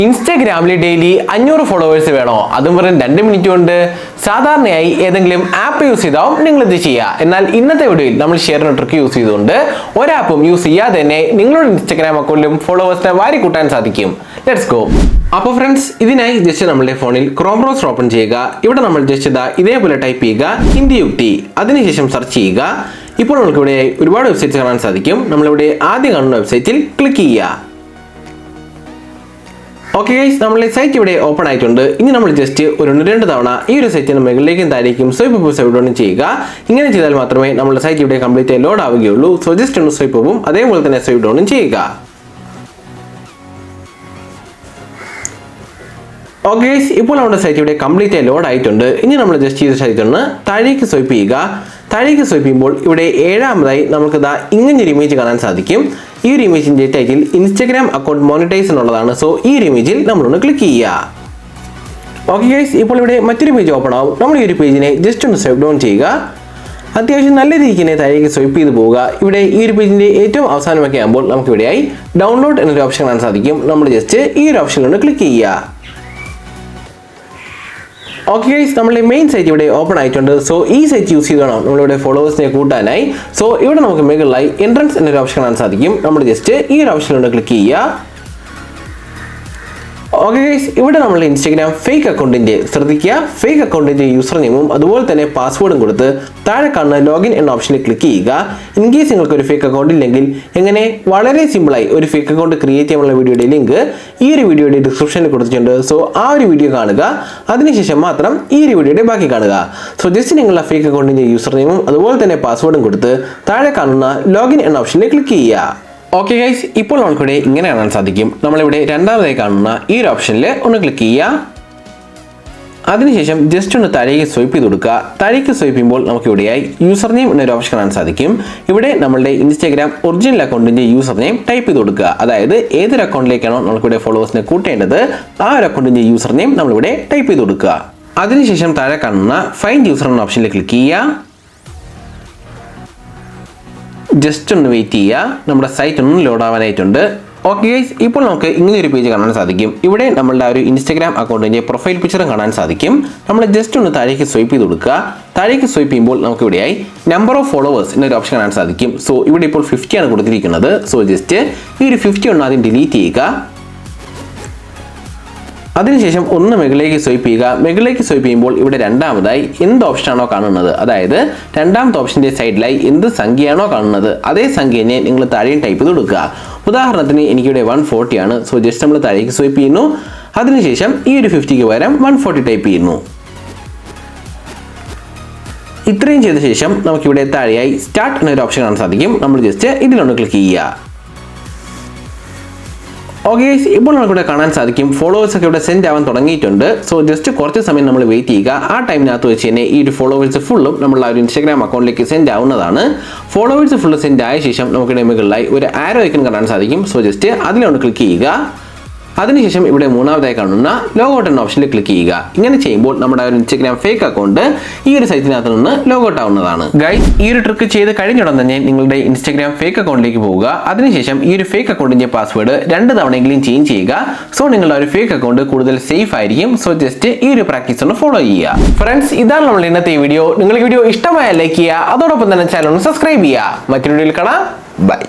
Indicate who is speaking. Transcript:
Speaker 1: ഇൻസ്റ്റാഗ്രാമിൽ daily 500 followers വേണോ? അതും വെറും 2 മിനിറ്റ് കൊണ്ട്. സാധാരണയായി ഏതെങ്കിലും ആപ്പ് യൂസ് ചെയ്താവും നിങ്ങൾ ഇത് ചെയ്യുക. എന്നാൽ ഇന്നത്തെ വീഡിയോയിൽ നമ്മൾ ഷെയർ ചെയ്യുന്ന ട്രിക്ക് യൂസ് ചെയ്തുകൊണ്ട് ഒരാപ്പും യൂസ് ചെയ്യാതെ തന്നെ നിങ്ങളുടെ ഇൻസ്റ്റാഗ്രാം അക്കൗണ്ടിലും ഫോളോവേഴ്സിനെ വാരി കൂട്ടാൻ സാധിക്കും. Let's go. അപ്പോൾ ഫ്രണ്ട്സ്, ഇതിനായി ജസ്റ്റ് നമ്മുടെ ഫോണിൽ ക്രോം ബ്രൗസർ ഓപ്പൺ ചെയ്യുക. ഇവിടെ നമ്മൾ ജസ്റ്റ് ഇതേപോലെ ടൈപ്പ് ചെയ്യുക ഹിന്ദി യുക്തി. അതിനുശേഷം സെർച്ച് ചെയ്യുക. ഇപ്പോൾ നമുക്ക് ഇവിടെ ഒരുപാട് വെബ്സൈറ്റ്സ് കാണാൻ സാധിക്കും. നമ്മളിവിടെ ആദ്യം കാണുന്ന വെബ്സൈറ്റിൽ ക്ലിക്ക് ചെയ്യുക. ഓക്കെ ഗൈസ്, നമ്മളെ സൈറ്റ് ഇവിടെ ഓപ്പൺ ആയിട്ടുണ്ട്. ഇനി നമ്മൾ ജസ്റ്റ് ഒരു 2 തവണ ഈ ഒരു സൈറ്റിന് മുകളിലേക്കും താഴേക്കും സ്വൈപ്പ് അപ്പ് സ്വൈപ്പ് ഡൗൺ ചെയ്യുക. ഇങ്ങനെ ചെയ്താൽ മാത്രമേ നമ്മുടെ സൈറ്റ് ഇവിടെ കംപ്ലീറ്റ് ലോഡ് ആവുകയുള്ളൂ. സോ ജസ്റ്റ് ഒന്ന് സ്വൈപ്പ് അപ്പും അതേപോലെ തന്നെ സ്വൈപ്പ് ഡൗണും ചെയ്യുക. ഓക്കെ ഗൈസ്, ഇപ്പോൾ നമ്മുടെ സൈറ്റ് ഇവിടെ കംപ്ലീറ്റ് ലോഡ് ആയിട്ടുണ്ട്. ഇനി നമ്മൾ ജസ്റ്റ് ഈ സൈറ്റ് ഒന്ന് താഴേക്ക് സ്വൈപ്പ് ചെയ്യുക. താഴേക്ക് സ്വൈപ്പ് ചെയ്യുമ്പോൾ ഇവിടെ 7ാമതായി നമുക്ക് ഇങ്ങനൊരു ഇമേജ് കാണാൻ സാധിക്കും. ഈ ഒരു ഇമേജിന്റെ ടൈറ്റിൽ ഇൻസ്റ്റാഗ്രാം അക്കൗണ്ട് മോണിറ്റൈസ് എന്നുള്ളതാണ്. സോ ഈ ഒരു ഇമേജിൽ നമ്മളൊന്ന് ക്ലിക്ക് ചെയ്യുക. ഓക്കെ ഗൈസ്, ഇപ്പോൾ ഇവിടെ മറ്റൊരു പേജ് ഓപ്പൺ ആവും. നമ്മൾ ഈ ഒരു പേജിനെ ജസ്റ്റ് ഒന്ന് സ്വൈപ്പ് ഡൗൺ ചെയ്യുക. അത്യാവശ്യം നല്ല രീതിക്ക് തന്നെ താഴേക്ക് സ്വൈപ്പ് ചെയ്ത് പോവുക. ഇവിടെ ഈ ഒരു പേജിന്റെ ഏറ്റവും അവസാനമൊക്കെ ആകുമ്പോൾ നമുക്ക് ഇവിടെയായി ഡൗൺലോഡ് എന്നൊരു ഓപ്ഷൻ കാണാൻ സാധിക്കും. നമ്മൾ ജസ്റ്റ് ഈ ഒരു ഓപ്ഷനിലൊന്ന് ക്ലിക്ക് ചെയ്യുക. ഓക്കെ ഗൈസ്, നമ്മുടെ മെയിൻ സൈറ്റ് ഇവിടെ ഓപ്പൺ ആയിട്ടുണ്ട്. സോ ഈ സൈറ്റ് യൂസ് ചെയ്ത് വേണം നമ്മളിവിടെ ഫോളോവേഴ്സിനെ കൂട്ടാനായി. സോ ഇവിടെ നമുക്ക് മുകളിലായി എൻട്രൻസ് എന്നൊരു ഓപ്ഷൻ കാണാൻ സാധിക്കും. നമ്മൾ ജസ്റ്റ് ഈ ഒരു ഓപ്ഷനിലൂടെ ക്ലിക്ക് ചെയ്യുക. ഓക്കെ ഗൈസ്, ഇവിടെ നമ്മൾ ഇൻസ്റ്റാഗ്രാം ഫേക്ക് അക്കൗണ്ടിന്റെ ശ്രദ്ധിക്കുക, ഫേക്ക് അക്കൗണ്ടിന്റെ യൂസർ നെയിമും അതുപോലെ തന്നെ പാസ്വേഡും കൊടുത്ത് താഴെ കാണുന്ന ലോഗിൻ എന്ന ഓപ്ഷനിൽ ക്ലിക്ക് ചെയ്യുക. ഇൻ കേസ് നിങ്ങൾക്ക് ഒരു ഫേക്ക് അക്കൗണ്ട് ഇല്ലെങ്കിൽ എങ്ങനെ വളരെ സിമ്പിളായി ഒരു ഫേക്ക് അക്കൗണ്ട് ക്രിയേറ്റ് ചെയ്യാനുള്ള വീഡിയോയുടെ ലിങ്ക് ഈ ഒരു വീഡിയോയുടെ ഡിസ്ക്രിപ്ഷനിൽ കൊടുത്തിട്ടുണ്ട്. സോ ആ ഒരു വീഡിയോ കാണുക. അതിനുശേഷം മാത്രം ഈ ഒരു വീഡിയോയുടെ ബാക്കി കാണുക. സോ ജസ്റ്റ് നിങ്ങളുടെ ഫേക്ക് അക്കൗണ്ടിന്റെ യൂസർ നെയിമും അതുപോലെ തന്നെ പാസ്വേഡും കൊടുത്ത് താഴെ കാണുന്ന ലോഗിൻ എന്ന ഓപ്ഷനിൽ ക്ലിക്ക് ചെയ്യുക. ഓക്കെ ഗൈസ്, ഇപ്പോൾ നമുക്കിവിടെ ഇങ്ങനെ കാണാൻ സാധിക്കും. നമ്മളിവിടെ 2ാമതായി കാണുന്ന ഈ ഒരു ഓപ്ഷനിൽ ഒന്ന് ക്ലിക്ക് ചെയ്യുക. അതിനുശേഷം ജസ്റ്റ് ഒന്ന് താഴേക്ക് സ്വൈപ്പ് ചെയ്ത് കൊടുക്കുക. താഴേക്ക് സ്വൈപ്പ് ചെയ്യുമ്പോൾ നമുക്ക് ഇവിടെയായി യൂസർ നെയിം എന്നൊരു ഓപ്ഷൻ കാണാൻ സാധിക്കും. ഇവിടെ നമ്മളുടെ ഇൻസ്റ്റാഗ്രാം ഒറിജിനൽ അക്കൗണ്ടിന്റെ യൂസർ നെയിം ടൈപ്പ് ചെയ്ത് കൊടുക്കുക. അതായത് ഏതൊരു അക്കൗണ്ടിലേക്കാണോ നമുക്കിവിടെ ഫോളോവേഴ്സിനെ കൂട്ടേണ്ടത് ആ ഒരു അക്കൗണ്ടിന്റെ യൂസർ നെയിം നമ്മളിവിടെ ടൈപ്പ് ചെയ്ത് കൊടുക്കുക. അതിനുശേഷം താഴെ കാണുന്ന ഫൈൻഡ് യൂസർ എന്ന ഓപ്ഷനിൽ ക്ലിക്ക് ചെയ്യുക. ജസ്റ്റ് ഒന്ന് വെയിറ്റ് ചെയ്യുക. നമ്മുടെ സൈറ്റ് ഒന്ന് ലോഡ് ആവാനായിട്ടുണ്ട്. ഓക്കെ ഗൈസ്, ഇപ്പോൾ നമുക്ക് ഇങ്ങനെ ഒരു പേജ് കാണാൻ സാധിക്കും. ഇവിടെ നമ്മളുടെ ഒരു ഇൻസ്റ്റാഗ്രാം അക്കൗണ്ടിന്റെ പ്രൊഫൈൽ പിക്ചറും കാണാൻ സാധിക്കും. നമ്മൾ ജസ്റ്റ് ഒന്ന് താഴേക്ക് സ്വൈപ്പ് ചെയ്ത് കൊടുക്കുക. താഴേക്ക് സ്വൈപ്പ് ചെയ്യുമ്പോൾ നമുക്ക് ഇവിടെയായി നമ്പർ ഓഫ് ഫോളോവേഴ്സ് എന്നൊരു ഓപ്ഷൻ കാണാൻ സാധിക്കും. സോ ഇവിടെ ഇപ്പോൾ 50 ആണ് കൊടുത്തിരിക്കുന്നത്. സോ ജസ്റ്റ് ഈ ഒരു 50 ഒന്ന് ആദ്യം ഡിലീറ്റ് ചെയ്യുക. അതിനുശേഷം ഒന്ന് മുകളിലേക്ക് സ്വൈപ്പ് ചെയ്യുക. മുകളിലേക്ക് സ്വൈപ്പ് ചെയ്യുമ്പോൾ ഇവിടെ 2ാമതായി എന്ത് ഓപ്ഷനാണോ കാണുന്നത്, അതായത് 2ാമത്തെ ഓപ്ഷന്റെ സൈഡിലായി എന്ത് സംഖ്യയാണോ കാണുന്നത് അതേ സംഖ്യനെ നിങ്ങൾ താഴെയും ടൈപ്പ് ചെയ്ത് കൊടുക്കുക. ഉദാഹരണത്തിന് എനിക്കിവിടെ 140 ആണ്. സോ ജസ്റ്റ് നമ്മൾ താഴേക്ക് സ്വൈപ്പ് ചെയ്യുന്നു. അതിനുശേഷം ഈ ഒരു 50ക്ക് പകരം 140 ടൈപ്പ് ചെയ്യുന്നു. ഇത്രയും ചെയ്ത ശേഷം നമുക്കിവിടെ താഴെയായി സ്റ്റാർട്ട് എന്നൊരു ഓപ്ഷൻ കാണാൻ സാധിക്കും. നമ്മൾ ജസ്റ്റ് ഇതിലൊന്ന് ക്ലിക്ക് ചെയ്യുക. ഓക്കെ ഗൈസ്, ഇപ്പോൾ നമുക്കിവിടെ കാണാൻ സാധിക്കും ഫോളോവേഴ്സ് ഒക്കെ ഇവിടെ സെൻഡ് ആവാൻ തുടങ്ങിയിട്ടുണ്ട്. സോ ജസ്റ്റ് കുറച്ച് സമയം നമ്മൾ വെയിറ്റ് ചെയ്യുക. ആ ടൈമിനകത്ത് വെച്ച് തന്നെ ഈ ഒരു ഫോളോവേഴ്സ് ഫുള്ളും നമ്മൾ ആ ഒരു ഇൻസ്റ്റാഗ്രാം അക്കൗണ്ടിലേക്ക് സെൻഡ് ആവുന്നതാണ്. ഫോളോവേഴ്സ് ഫുള്ള് സെൻഡ് ആയ ശേഷം നമുക്കിവിടെ മുകളിലായി ഒരു ആരോ ഐക്കൺ കാണാൻ സാധിക്കും. സോ ജസ്റ്റ് അതിലൊന്ന് ക്ലിക്ക് ചെയ്യുക. അതിനുശേഷം ഇവിടെ 3ാമതായി കാണുന്ന ലോഗൗട്ട് എന്ന ഓപ്ഷനിൽ ക്ലിക്ക് ചെയ്യുക. ഇങ്ങനെ ചെയ്യുമ്പോൾ നമ്മുടെ ഒരു ഇൻസ്റ്റാഗ്രാം ഫേക്ക് അക്കൗണ്ട് ഈ ഒരു സൈറ്റിനകത്ത് നിന്ന് ലോഗൗട്ട് ആവുന്നതാണ്. ഗൈസ്, ഈ ഒരു ട്രിക്ക് ചെയ്ത് കഴിഞ്ഞുടൻ തന്നെ നിങ്ങളുടെ ഇൻസ്റ്റാഗ്രാം ഫേക്ക് അക്കൗണ്ടിലേക്ക് പോവുക. അതിനുശേഷം ഈ ഒരു ഫേക്ക് അക്കൗണ്ടിന്റെ പാസ്വേഡ് 2 തവണയെങ്കിലും ചേഞ്ച് ചെയ്യുക. സോ നിങ്ങളുടെ ഒരു ഫേക്ക് അക്കൗണ്ട് കൂടുതൽ സേഫ് ആയിരിക്കും. സോ ജസ്റ്റ് ഈ ഒരു പ്രാക്ടീസ് ഒന്ന് ഫോളോ ചെയ്യുക. ഫ്രണ്ട്സ്, ഇതാണ് നമ്മൾ ഇന്നത്തെ വീഡിയോ. നിങ്ങൾക്ക് വീഡിയോ ഇഷ്ടമായ ലൈക്ക് ചെയ്യുക. അതോടൊപ്പം തന്നെ ചാനൽ ഒന്ന് സബ്സ്ക്രൈബ് ചെയ്യുക. മറ്റൊരു വീഡിയോയിൽ കാണാം. ബൈ.